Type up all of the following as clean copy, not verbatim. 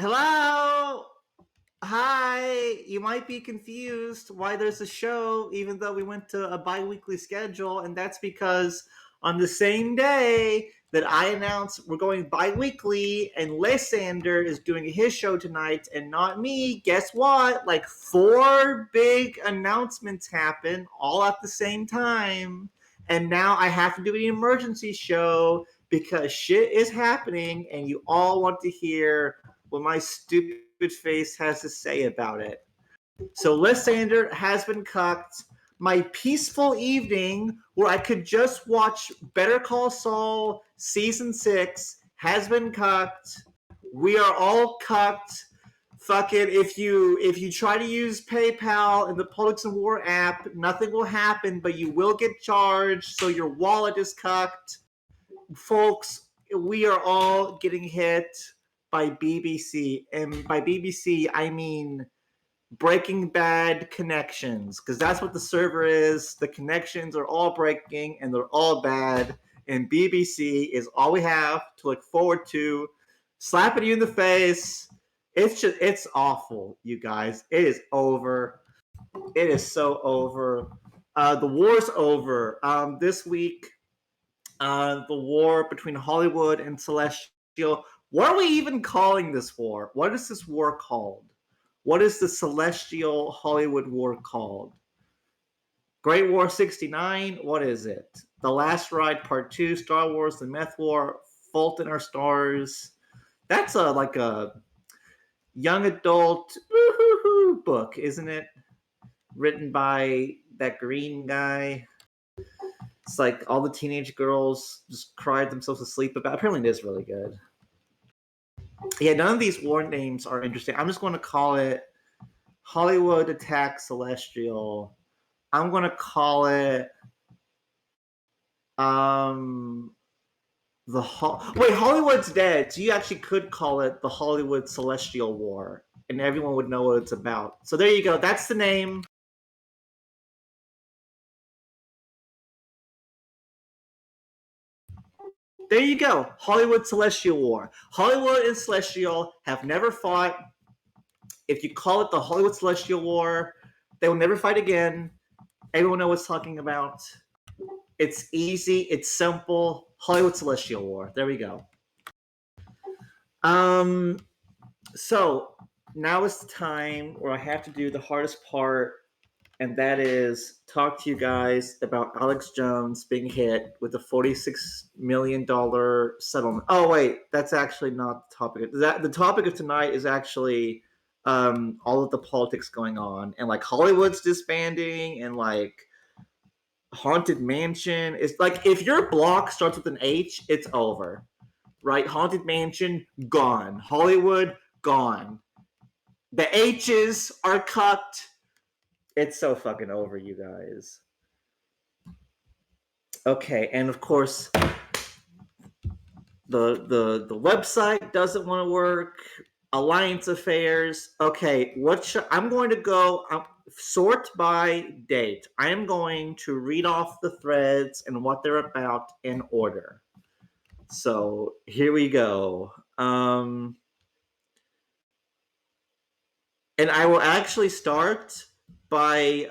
Hello! Hi! You might be confused why there's a show, even though we went to a bi weekly schedule, and that's because on the same day that I announced we're going bi weekly and Lysander is doing his show tonight and not me, guess what? Like four big announcements happen all at the same time. And now I have to do an emergency show because shit is happening and you all want to hear what my stupid face has to say about it. So Lysander has been cucked. My peaceful evening where I could just watch Better Call Saul season 6 has been cucked. We are all cucked. Fuck it. If you try to use PayPal in the Politics and War app, nothing will happen, but you will get charged, so your wallet is cucked. Folks, we are all getting hit by BBC, and by BBC I mean Breaking Bad connections, because that's what the server is. The connections are all breaking and they're all bad, and BBC is all we have to look forward to. Slapping you in the face. It's awful, you guys. It is over. It is so over. The war's over. This week, the war between Hollywood and Celestial. What are we even calling this war? What is this war called? What is the Celestial Hollywood War called? Great War 69? What is it? The Last Ride Part 2, Star Wars, The Meth War, Fault in Our Stars. That's like a young adult book, isn't it? Written by that green guy. It's like all the teenage girls just cried themselves to sleep about. Apparently, it is really good. Yeah, none of these war names are interesting. I'm just going to call it Hollywood Attack Celestial. I'm going to call it wait, Hollywood's dead, so you actually could call it the Hollywood Celestial War, and everyone would know what it's about. So there you go. That's the name. There you go. Hollywood Celestial War. Hollywood and Celestial have never fought. If you call it the Hollywood Celestial War, they will never fight again. Everyone knows what's talking about. It's easy. It's simple. Hollywood Celestial War. There we go. So now is the time where I have to do the hardest part, and that is talk to you guys about Alex Jones being hit with a $46 million settlement. Oh, wait, that's actually not the topic. The topic of tonight is actually all of the politics going on, and like Hollywood's disbanding, and like Haunted Mansion. It's like if your block starts with an H, it's over. Right? Haunted Mansion, gone. Hollywood, gone. The H's are cut. It's so fucking over, you guys. Okay, and of course, the website doesn't want to work. Alliance Affairs. Okay, I'm going to go sort by date. I am going to read off the threads and what they're about in order. So here we go. And I will actually start by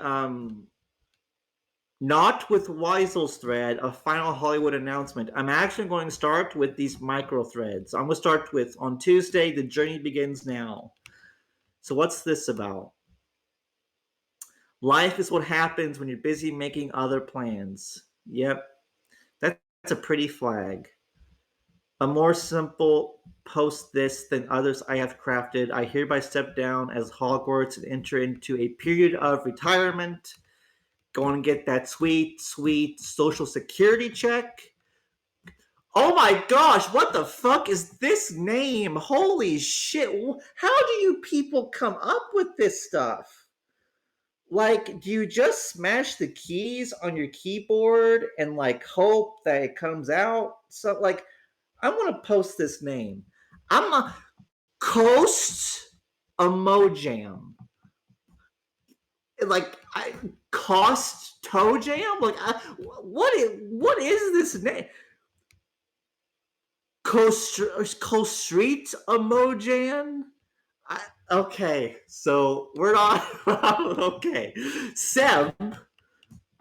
not with Weisel's thread, a final Hollywood announcement. I'm actually going to start with these micro threads. I'm going to start with, on Tuesday, the journey begins now. So what's this about? Life is what happens when you're busy making other plans. Yep, that's a pretty flag. A more simple post this than others I have crafted. I hereby step down as Hogwarts and enter into a period of retirement. Go and get that sweet, sweet Social Security check. Oh my gosh, what the fuck is this name? Holy shit. How do you people come up with this stuff? Like, do you just smash the keys on your keyboard and like hope that it comes out? So like, I want to post this name. I'm a Coast Emojam. Like, Cost Toe Jam? Like, what is this name? Coast Street Emojan? Okay, so we're not okay. Seb,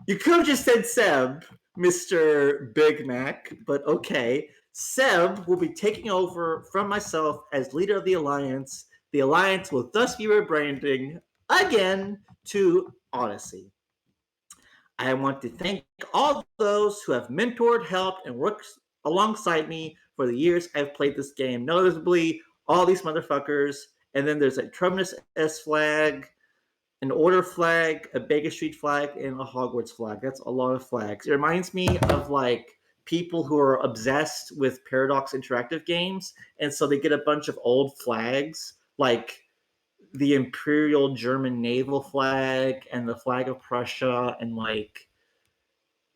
you could have just said Seb, Mr. Big Mac, but okay. Seb will be taking over from myself as leader of the Alliance. The Alliance will thus be rebranding again to Odyssey. I want to thank all those who have mentored, helped, and worked alongside me for the years I've played this game. Notably, all these motherfuckers. And then there's a Terminus S flag, an Order flag, a Baker Street flag, and a Hogwarts flag. That's a lot of flags. It reminds me of like people who are obsessed with Paradox Interactive games, and so they get a bunch of old flags, like the Imperial German naval flag and the flag of Prussia, and like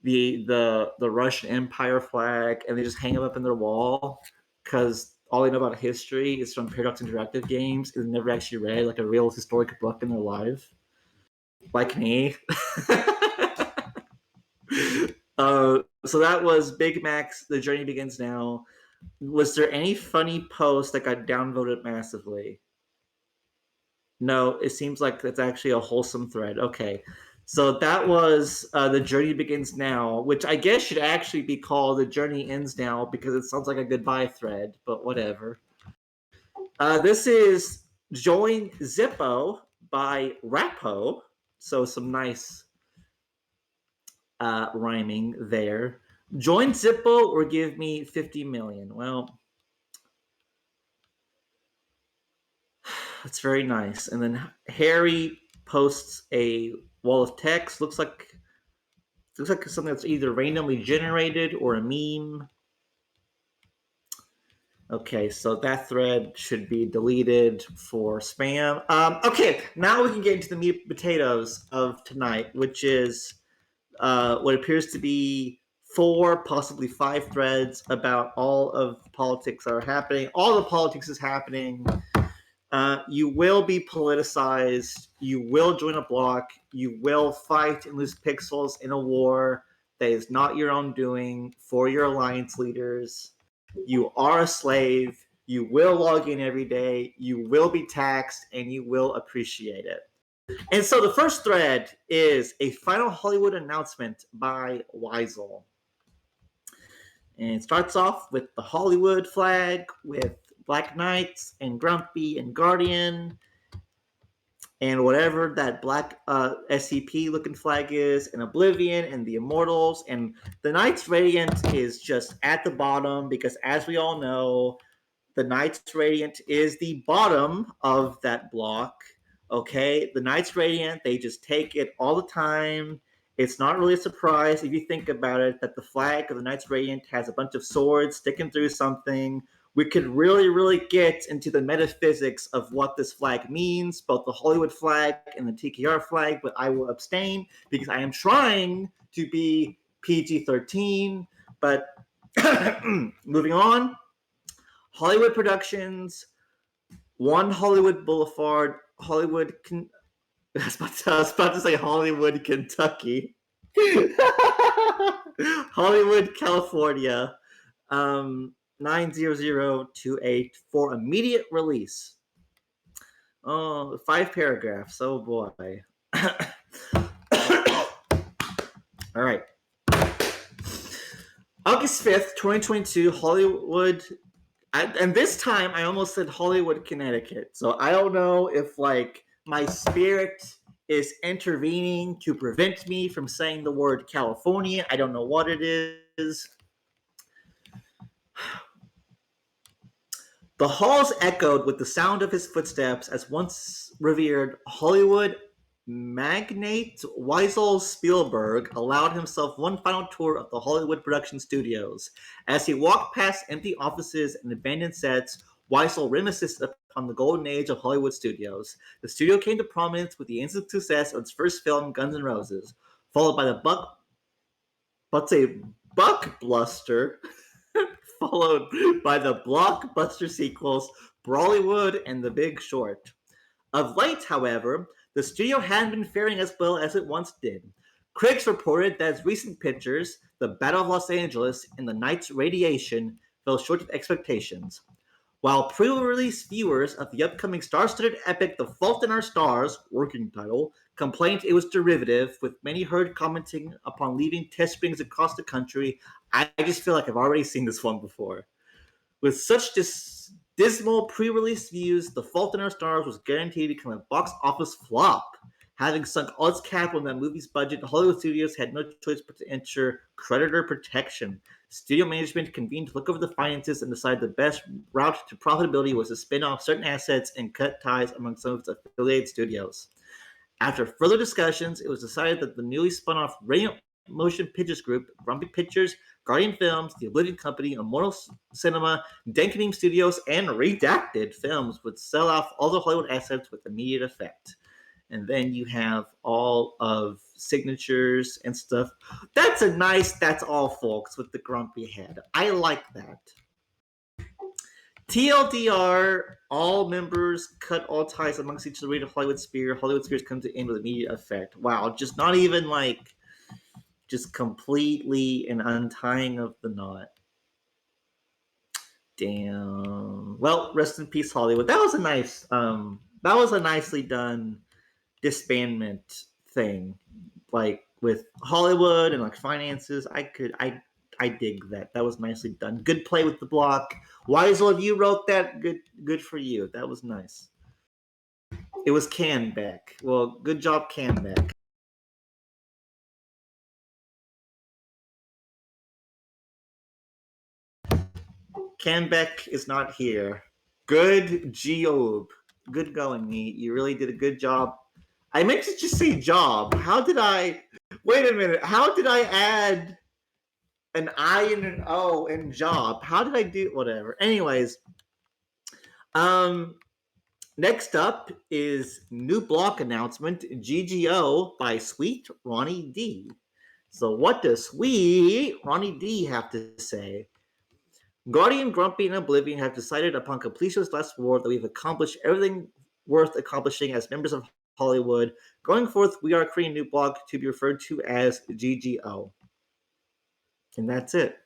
the Russian Empire flag, and they just hang them up in their wall because all they know about history is from Paradox Interactive games and never actually read like a real historic book in their life, like me. So that was Big Mac's The Journey Begins Now. Was there any funny post that got downvoted massively? No, it seems like that's actually a wholesome thread. Okay. So that was The Journey Begins Now, which I guess should actually be called The Journey Ends Now because it sounds like a goodbye thread, but whatever. This is Join Zippo by Rappo. So some nice rhyming there. Join Zippo or give me 50 million. Well, that's very nice. And then Harry posts a wall of text. Looks like something that's either randomly generated or a meme. Okay, so that thread should be deleted for spam. Okay, now we can get into the meat and potatoes of tonight, which is what appears to be 4, possibly 5 threads about all of politics that are happening. All the politics is happening. You will be politicized. You will join a block. You will fight and lose pixels in a war that is not your own doing for your alliance leaders. You are a slave. You will log in every day. You will be taxed, and you will appreciate it. And so the first thread is a final Hollywood announcement by Weisel. And it starts off with the Hollywood flag with Black Knights and Grumpy and Guardian and whatever that black SCP looking flag is, and Oblivion and the Immortals. And the Knights Radiant is just at the bottom because, as we all know, the Knights Radiant is the bottom of that block. Okay, the Knights Radiant, they just take it all the time. It's not really a surprise if you think about it that the flag of the Knights Radiant has a bunch of swords sticking through something. We could really get into the metaphysics of what this flag means, both the Hollywood flag and the TKR flag, but I will abstain because I am trying to be PG-13. But moving on, Hollywood Productions, One Hollywood Boulevard, Hollywood. I was about to say Hollywood, Kentucky, Hollywood, California, 90028 for immediate release. Oh, 5 paragraphs. Oh boy. All right. August 5th, 2022, Hollywood. And this time I almost said Hollywood, Connecticut. So I don't know if like my spirit is intervening to prevent me from saying the word California. I don't know what it is. The halls echoed with the sound of his footsteps as once revered Hollywood magnate Weisel Spielberg allowed himself one final tour of the Hollywood production studios. As he walked past empty offices and abandoned sets, Weisel reminisced upon the golden age of Hollywood studios. The studio came to prominence with the instant success of its first film, Guns N' Roses, followed by the Buckbluster, followed by the blockbuster sequels, Brawlywood and The Big Short. Of late, however, the studio hadn't been faring as well as it once did. Critics reported that its recent pictures, The Battle of Los Angeles and The Night's Radiation, fell short of expectations. while pre-release viewers of the upcoming star-studded epic The Fault in Our Stars, working title, complained it was derivative, with many heard commenting upon leaving test screenings across the country. I just feel like I've already seen this one before. With such dismal pre-release views, The Fault in Our Stars was guaranteed to become a box office flop. Having sunk all its capital in that movie's budget, Hollywood studios had no choice but to ensure creditor protection. Studio management convened to look over the finances and decide the best route to profitability was to spin off certain assets and cut ties among some of its affiliated studios. After further discussions, it was decided that the newly spun off Radiant Motion Pictures Group, Grumpy Pictures, Guardian Films, The Oblivion Company, Immortal Cinema, Denkening Studios, and Redacted Films would sell off all the Hollywood assets with immediate effect. And then you have all of signatures and stuff. That's a nice, that's all, folks, with the grumpy head. I like that. TLDR, all members cut all ties amongst each other to Hollywood Spear. Hollywood Spears come to end with immediate effect. Wow, just not even like, just completely an untying of the knot. Damn. Well, rest in peace, Hollywood. That was a nicely done disbandment thing, like with Hollywood and like finances. I dig that. That was nicely done. Good play with the block. Wiesel, if you wrote that, good for you. That was nice. It was Canbeck. Well, good job, Canbeck. Canbeck is not here. Good job. Good going, Neat. You really did a good job. I meant to just say job. How did I? Wait a minute. How did I add an I and an O in job? How did I do? Whatever. Anyways, next up is new block announcement, GGO by Sweet Ronnie D. So what does Sweet Ronnie D have to say? Guardian, Grumpy, and Oblivion have decided upon completion of this last war that we've accomplished everything worth accomplishing as members of Hollywood. Going forth, we are creating a new block to be referred to as GGO. And that's it.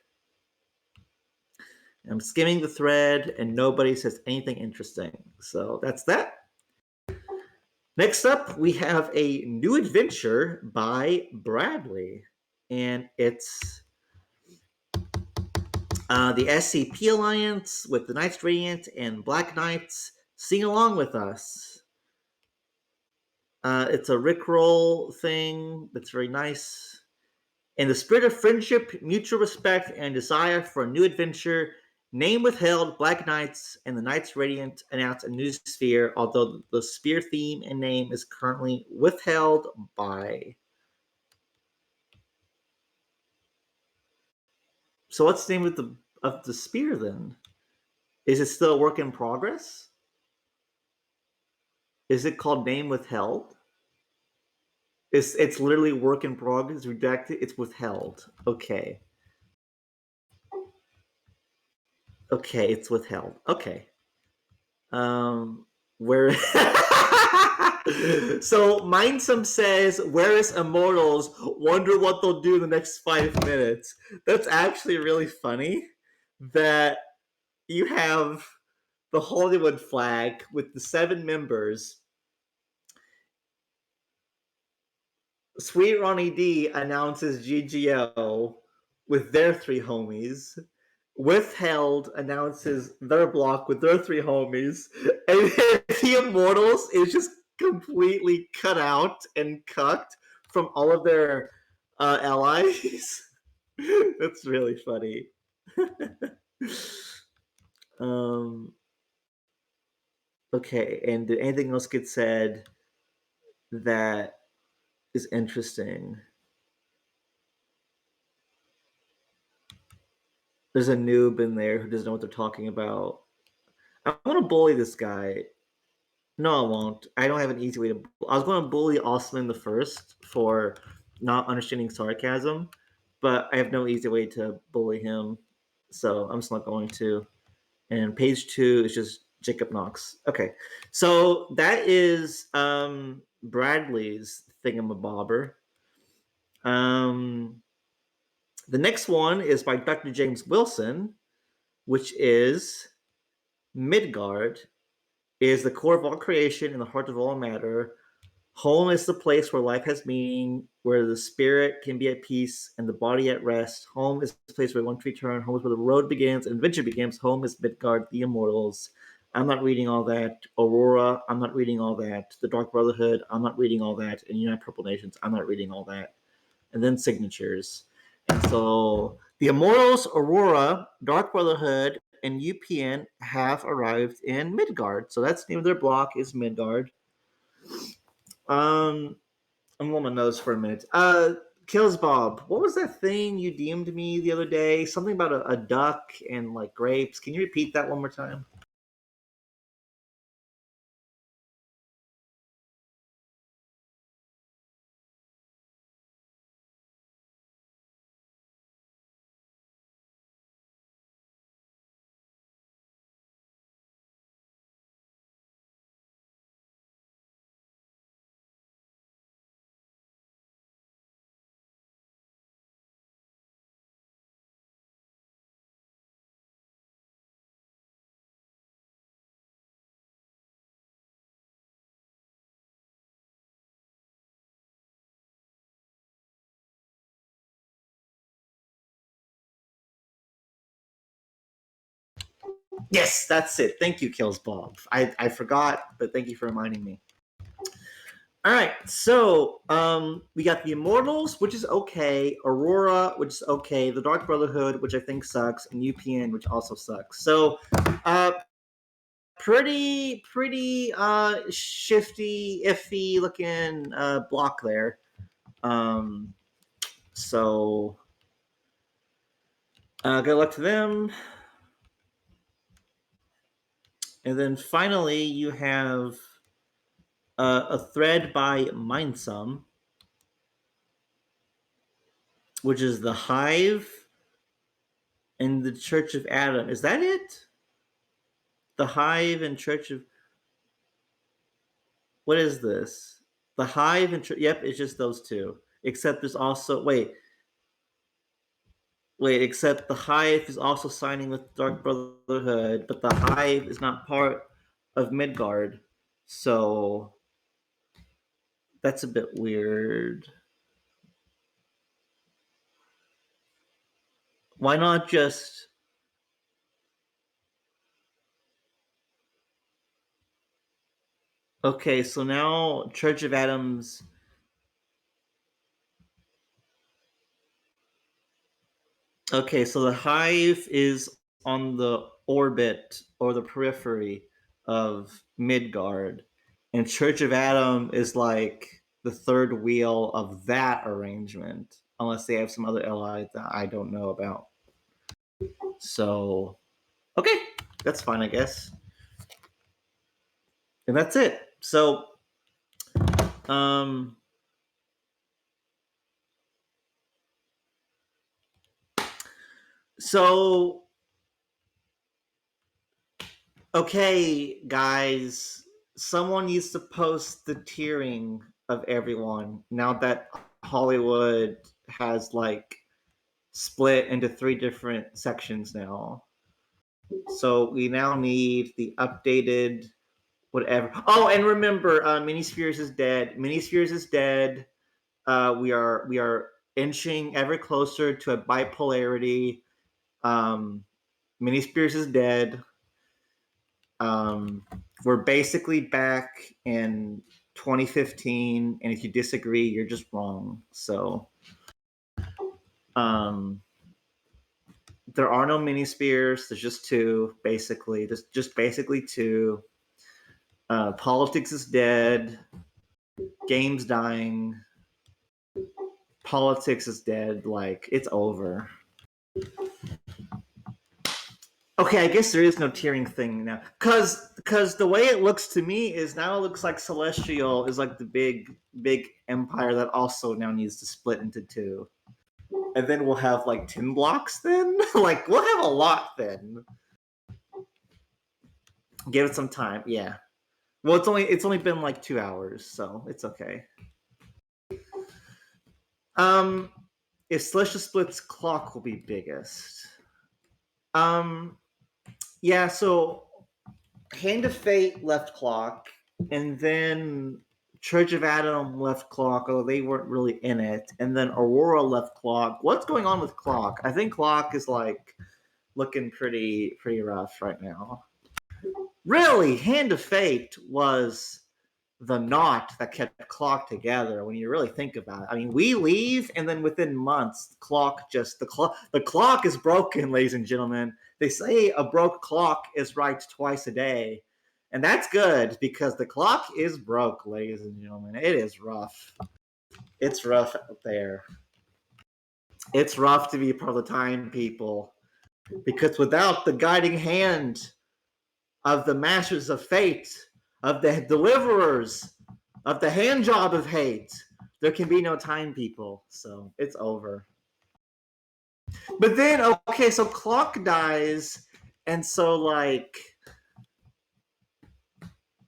I'm skimming the thread and nobody says anything interesting. So that's that. Next up, we have a new adventure by Bradley. And it's the SCP Alliance with the Knights Radiant and Black Knights. Sing along with us. It's a Rickroll thing that's very nice. In the spirit of friendship, mutual respect, and desire for a new adventure, name withheld, Black Knights and the Knights Radiant announce a new sphere, although the spear theme and name is currently withheld by. So what's the name of the spear then? Is it still a work in progress? Is it called name withheld? It's literally work in progress, redacted, it's withheld. Okay. Okay, it's withheld. Okay. Where so Mindsome says, where is Immortals? Wonder what they'll do in the next 5 minutes. That's actually really funny that you have the Hollywood flag with the 7 members. Sweet Ronnie D announces GGO with their 3 homies. Withheld announces their block with their 3 homies. And the Immortals is just completely cut out and cucked from all of their allies. That's really funny. Okay, and did anything else get said that is interesting? There's a noob in there who doesn't know what they're talking about. I'm gonna bully this guy. No, I won't. I don't have an easy way to. I was going to bully Osman the First for not understanding sarcasm, but I have no easy way to bully him, so I'm just not going to. And page 2 is just Jacob Knox. Okay, so that is Bradley's thingamabobber. The next one is by Dr. James Wilson, which is Midgard is the core of all creation and the heart of all matter. Home is the place where life has meaning, where the spirit can be at peace and the body at rest. Home is the place where one to return. Home is where the road begins and adventure begins. Home is Midgard, the immortals. I'm not reading all that. Aurora, I'm not reading all that. The Dark Brotherhood, I'm not reading all that. And United Purple Nations, I'm not reading all that. And then signatures. And so the Immortals, Aurora, Dark Brotherhood, and UPN have arrived in Midgard. So that's the name of their block is Midgard. I'm on my nose for a minute. Kills Bob, what was that thing you DM'd me the other day? Something about a duck and like grapes. Can you repeat that one more time? Yes, that's it. Thank you, Kills Bob. I forgot, but thank you for reminding me. All right, so we got the Immortals, which is okay, Aurora, which is okay, the Dark Brotherhood, which I think sucks, and UPN, which also sucks. So, pretty shifty, iffy looking block there. So, good luck to them. And then finally, you have a thread by Mindsum, which is the Hive and the Church of Adam. Is that it? The Hive and Church of. What is this? The Hive and yep, it's just those two. Except there's also wait. Except the Hive is also signing with Dark Brotherhood, but the Hive is not part of Midgard, so that's a bit weird. Why not just? Okay, so now Church of Adam's. Okay, so the Hive is on the orbit or the periphery of Midgard, and Church of Adam is like the third wheel of that arrangement, unless they have some other ally that I don't know about. So, okay, that's fine, I guess. And that's it. So, um, so okay, guys, someone needs to post the tiering of everyone now that Hollywood has like split into 3 different sections now. So we now need the updated whatever. Oh, and remember, Mini Spheres is dead. Mini Spheres is dead. We are inching ever closer to a bipolarity. Mini Spheres is dead. We're basically back in 2015, and if you disagree, you're just wrong. So, there are no mini spears. There's just 2, basically. Just basically 2. Politics is dead. Games dying. Politics is dead. Like it's over. Okay, I guess there is no tiering thing now, cause the way it looks to me is now it looks like Celestial is like the big empire that also now needs to split into 2, and then we'll have like 10 blocks. Then like we'll have a lot then. Give it some time, yeah. Well, it's only been like 2 hours, so it's okay. If Celestial splits, clock will be biggest. Yeah, so Hand of Fate left Clock, and then Church of Adam left Clock, although they weren't really in it, and then Aurora left Clock. What's going on with Clock? I think Clock is like looking pretty rough right now. Really, Hand of Fate was the knot that kept Clock together when you really think about it. I mean, we leave, and then within months, the clock is broken, ladies and gentlemen. They say a broke clock is right twice a day, and that's good because the clock is broke, ladies and gentlemen. It is rough. It's rough out there. It's rough to be part of the time, people, because without the guiding hand of the masters of fate, of the deliverers, of the hand job of hate, there can be no time, people. So it's over. But then, okay, so Clock dies, and so like,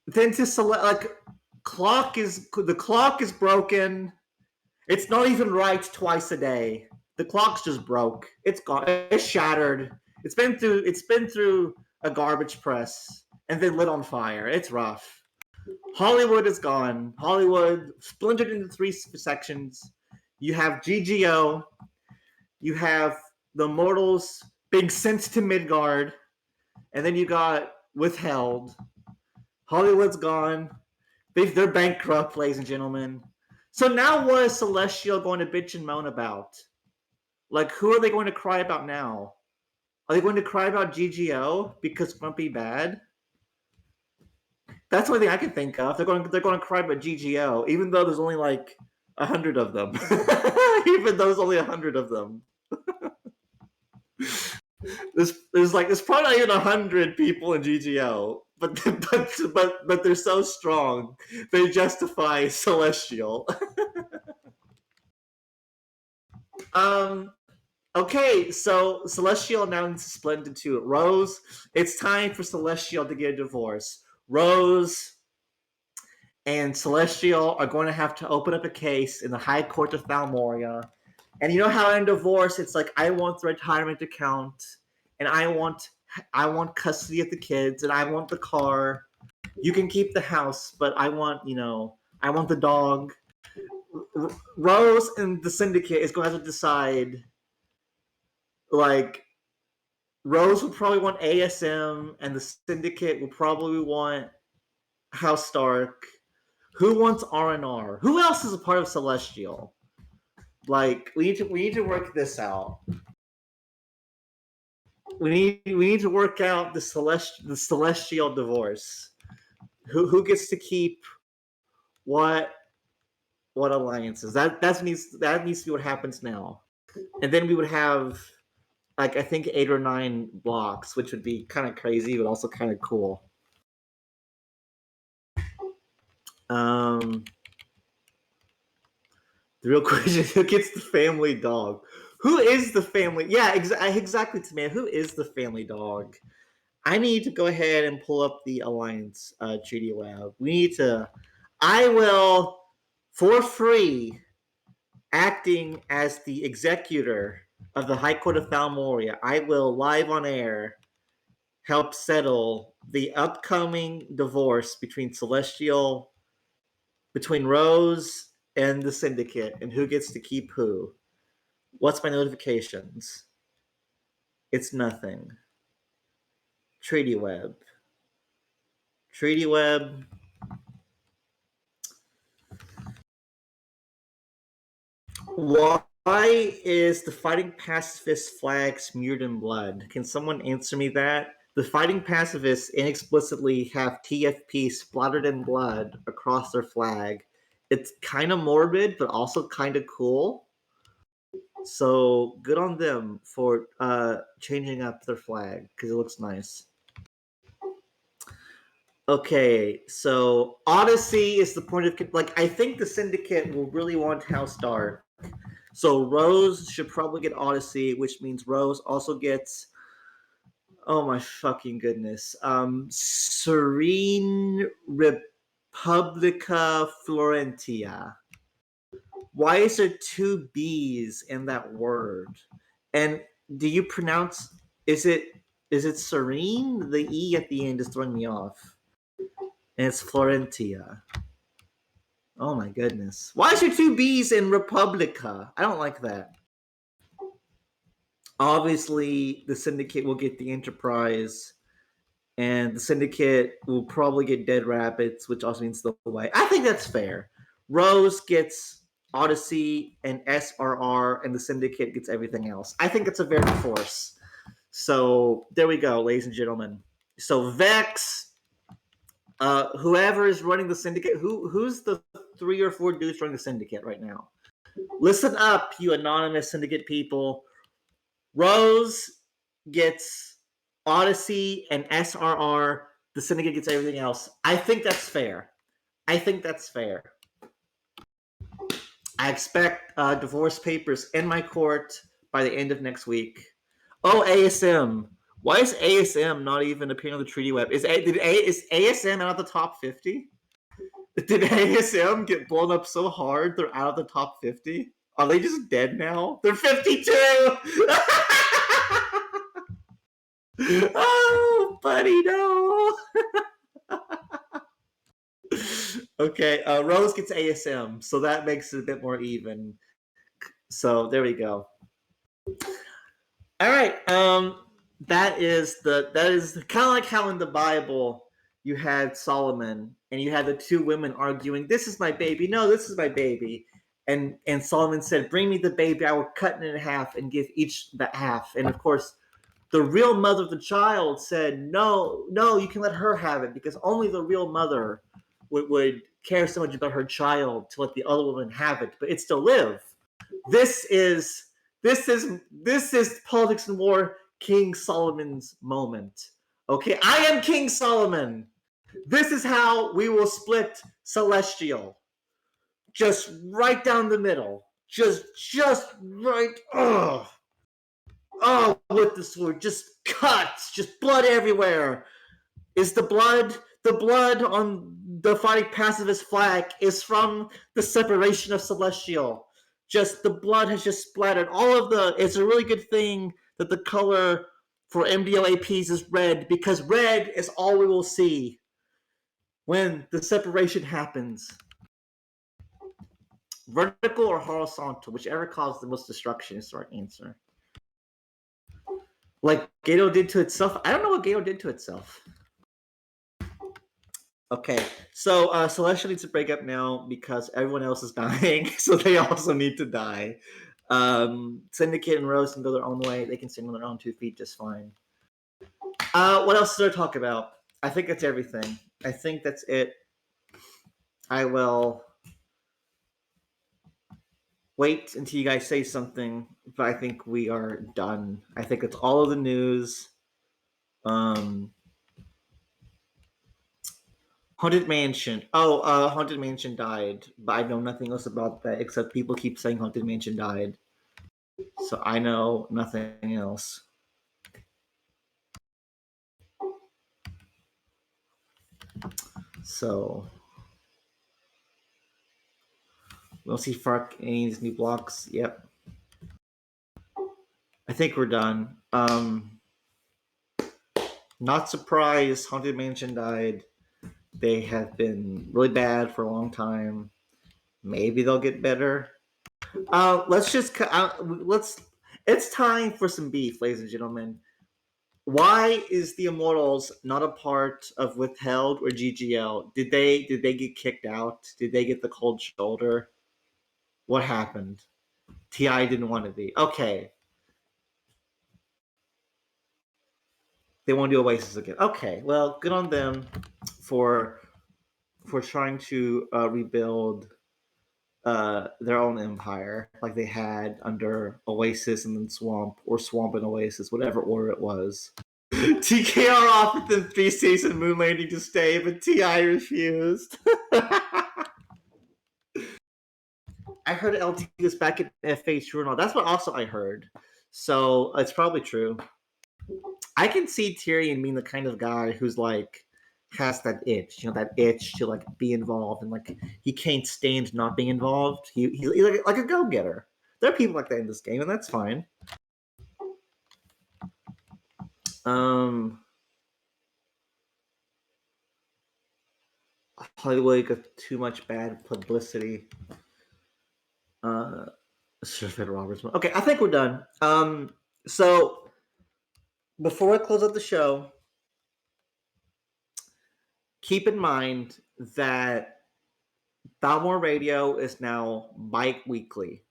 then to select like, the clock is broken. It's not even right twice a day. The clock's just broke. It's gone. It's shattered. It's been through a garbage press and then lit on fire. It's rough. Hollywood is gone. Hollywood splintered into 3 sections. You have GGO. You have the mortals being sent to Midgard, and then you got Withheld. Hollywood's gone. They're bankrupt, ladies and gentlemen. So now what is Celestial going to bitch and moan about? Like, who are they going to cry about now? Are they going to cry about GGO because Grumpy bad? That's the only thing I can think of. They're going to cry about GGO, even though there's only like 100 of them. Even though there's only 100 of them. There's probably not even 100 people in GGO, but they're so strong they justify Celestial. Okay, so Celestial now needs to split into 2. Rose, it's time for Celestial to get a divorce. Rose and Celestial are going to have to open up a case in the High Court of Thalmoria. And you know how in divorce, it's like, I want the retirement account, and I want custody of the kids, and I want the car. You can keep the house, but I want the dog. Rose and the Syndicate is going to have to decide. Like, Rose will probably want ASM, and the Syndicate will probably want House Stark. Who wants R&R? Who else is a part of Celestial? Like, we need to work this out. We need to work out the Celestial divorce. Who gets to keep what alliances? That needs to be what happens now. And then we would have, like, I think 8 or 9 blocks, which would be kind of crazy, but also kind of cool. The real question: who gets the family dog? Who is the family? Yeah, exactly, Tamara. Who is the family dog? I need to go ahead and pull up the Alliance treaty web. We need to. I will, for free, acting as the executor of the High Court of Thalmoria, I will live on air help settle the upcoming divorce between Rose and the Syndicate, and who gets to keep who. What's my notifications? It's nothing. Treaty web. Why is the Fighting Pacifist flag smeared in blood? Can someone answer me that? The Fighting Pacifists inexplicitly have TFP splattered in blood across their flag. It's kind of morbid, but also kind of cool. So good on them for changing up their flag because it looks nice. Okay, so Odyssey is the point of, like, I think the Syndicate will really want House Dark. So Rose should probably get Odyssey, which means Rose also gets, oh my fucking goodness, Serene Republica Florentia. Why is there 2 B's in that word? And do you pronounce, is it Is it Serene? The E at the end is throwing me off. And it's Florentia. Oh my goodness. Why is there two B's in Republica? I don't like that. Obviously, the Syndicate will get the Enterprise, and the Syndicate will probably get Dead Rabbits, which also means the Way. I think that's fair. Rose gets Odyssey and SRR, and the Syndicate gets everything else. I think it's a very force. So there we go, ladies and gentlemen. So Vex, whoever is running the Syndicate, who's the 3 or 4 dudes running the Syndicate right now? Listen up, you anonymous Syndicate people. Rose gets Odyssey and SRR. The Syndicate gets everything else. I think that's fair. I expect divorce papers in my court by the end of next week. Oh, ASM. Why is ASM not even appearing on the treaty web? Is ASM out of the top 50? Did ASM get blown up so hard they're out of the top 50? Are they just dead now? They're 52! Oh, buddy, no! Okay, Rose gets ASM, so that makes it a bit more even. So there we go. All right, that is kind of like how in the Bible you had Solomon and you had the 2 women arguing, "This is my baby. No, this is my baby." And Solomon said, "Bring me the baby. I will cut it in half and give each the half." And of course, the real mother of the child said, "No, you can let her have it, because only the real mother would care so much about her child to let the other woman have it, but it still live." This is Politics and War, King Solomon's moment. Okay, I am King Solomon. This is how we will split Celestial. Just right down the middle. Just right. With the sword. Just cuts. Just blood everywhere. Is the blood on the fighting pacifist flag is from the separation of Celestial. Just the blood has just splattered. It's a really good thing that the color for MDLAPs is red, because red is all we will see when the separation happens. Vertical or horizontal, whichever causes the most destruction is the right answer. Like Gato did to itself. I don't know what Gato did to itself. Okay, so Celestial needs to break up now because everyone else is dying, so they also need to die. Syndicate and Rose can go their own way. They can stand on their own 2 feet just fine. What else did I talk about? I think that's everything. I think that's it. I will wait until you guys say something, but I think we are done. I think it's all of the news. Haunted Mansion. Haunted Mansion died, but I know nothing else about that except people keep saying Haunted Mansion died. So I know nothing else. So we'll see Fark Ains new blocks. Yep. I think we're done. Not surprised Haunted Mansion died. They have been really bad for a long time. Maybe they'll get better. It's time for some beef, ladies and gentlemen. Why is the Immortals not a part of Withheld or GGL? Did they get kicked out? Did they get the cold shoulder? What happened? TI didn't want to be. Okay. They want to do Oasis again. Okay, well, good on them for trying to rebuild their own empire like they had under Oasis and then Swamp, or Swamp and Oasis, whatever order it was. TKR offered them 3 season moon landing to stay, but TI refused. I heard LT was back at FA Journal. That's what also I heard. So it's probably true. I can see Tyrion being the kind of guy who's like has that itch, that itch to like be involved, and like he can't stand not being involved. He's like a go-getter. There are people like that in this game, and that's fine. Hollywood got too much bad publicity. Sir Roberts. Okay, I think we're done. So before I close out the show, keep in mind that Thalmor Radio is now bi-weekly.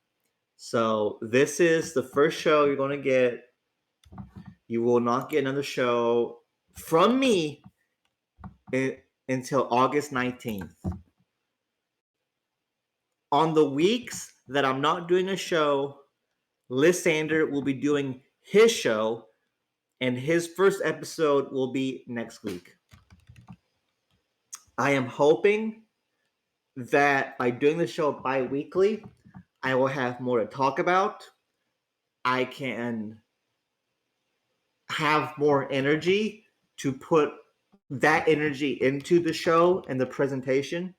So this is the first show you're going to get. You will not get another show from me until August 19th. On the weeks that I'm not doing a show, Lysander will be doing his show, and his first episode will be next week. I am hoping that by doing the show bi-weekly, I will have more to talk about. I can have more energy to put that energy into the show and the presentation.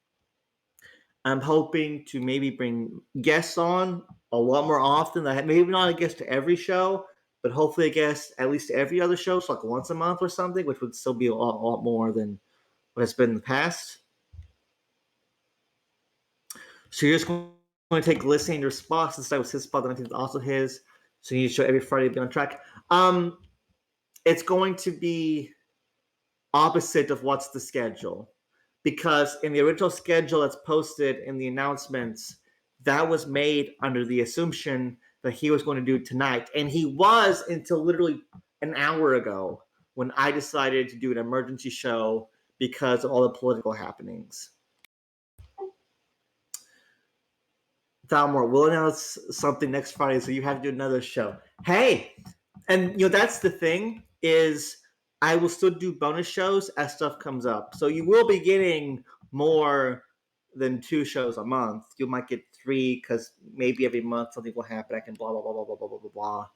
I'm hoping to maybe bring guests on a lot more often. Maybe not a guest to every show, but hopefully a guest at least to every other show, so like once a month or something, which would still be a lot more than what it's been in the past. So you're just going to take Lysander's spot. Since that was his spot, then I think it's also his. So you need to show every Friday to be on track. It's going to be opposite of what's the schedule. Because in the original schedule that's posted in the announcements, that was made under the assumption that he was going to do it tonight. And he was until literally an hour ago when I decided to do an emergency show because of all the political happenings. Thalmor, we'll announce something next Friday, so you have to do another show. Hey, and that's the thing is I will still do bonus shows as stuff comes up. So you will be getting more than 2 shows a month. You might get 3 because maybe every month something will happen. I can blah, blah, blah, blah, blah, blah, blah, blah, blah.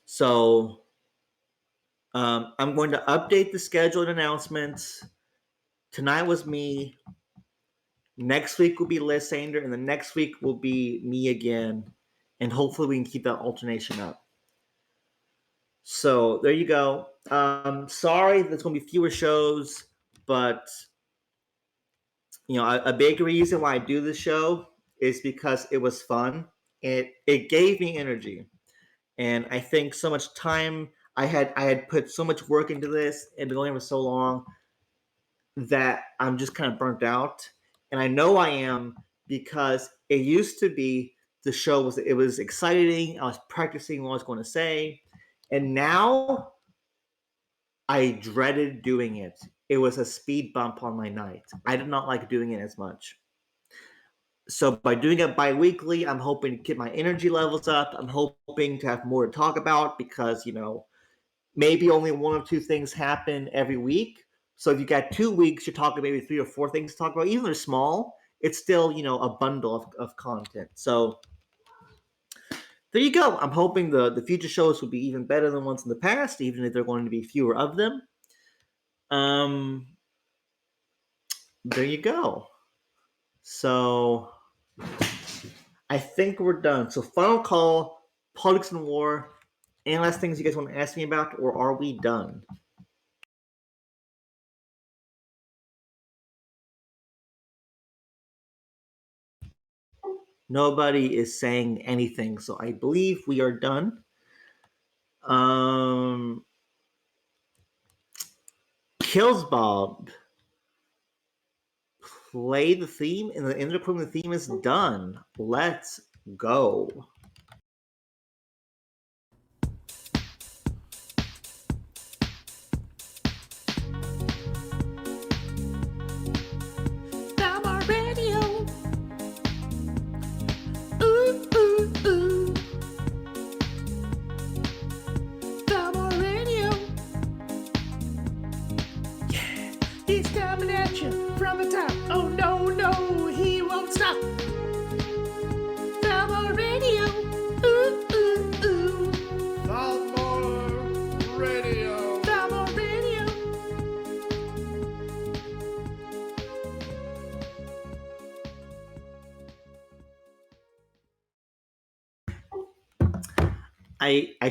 So I'm going to update the schedule and announcements. Tonight was me. Next week will be Lysander, and the next week will be me again. And hopefully we can keep that alternation up. So there you go. Sorry, there's going to be fewer shows, but a big reason why I do this show is because it was fun. It gave me energy, and I think so much time I had put so much work into this and been going for so long that I'm just kind of burnt out, and I know I am because it used to be the show was exciting. I was practicing what I was going to say. And now I dreaded doing it. It was a speed bump on my night. I did not like doing it as much. So by doing it bi-weekly, I'm hoping to get my energy levels up. I'm hoping to have more to talk about because, maybe only 1 or 2 things happen every week. So if you got 2 weeks, you're talking maybe 3 or 4 things to talk about. Even if they're small, it's still, a bundle of content. So there you go. I'm hoping the future shows will be even better than ones in the past, even if there are going to be fewer of them. There you go. So I think we're done. So final call, politics and war. Any last things you guys want to ask me about, or are we done? Nobody is saying anything, so I believe we are done. Kills Bob. Play the theme, and the end of the theme is done. Let's go. Thalmor Radio. Ooh, ooh, ooh. Thalmor Radio. Yeah, he's coming at you from the top. Oh no, no, he won't stop. Thalmor Radio. Ooh, ooh, ooh. Thalmor Radio. Thalmor Radio. I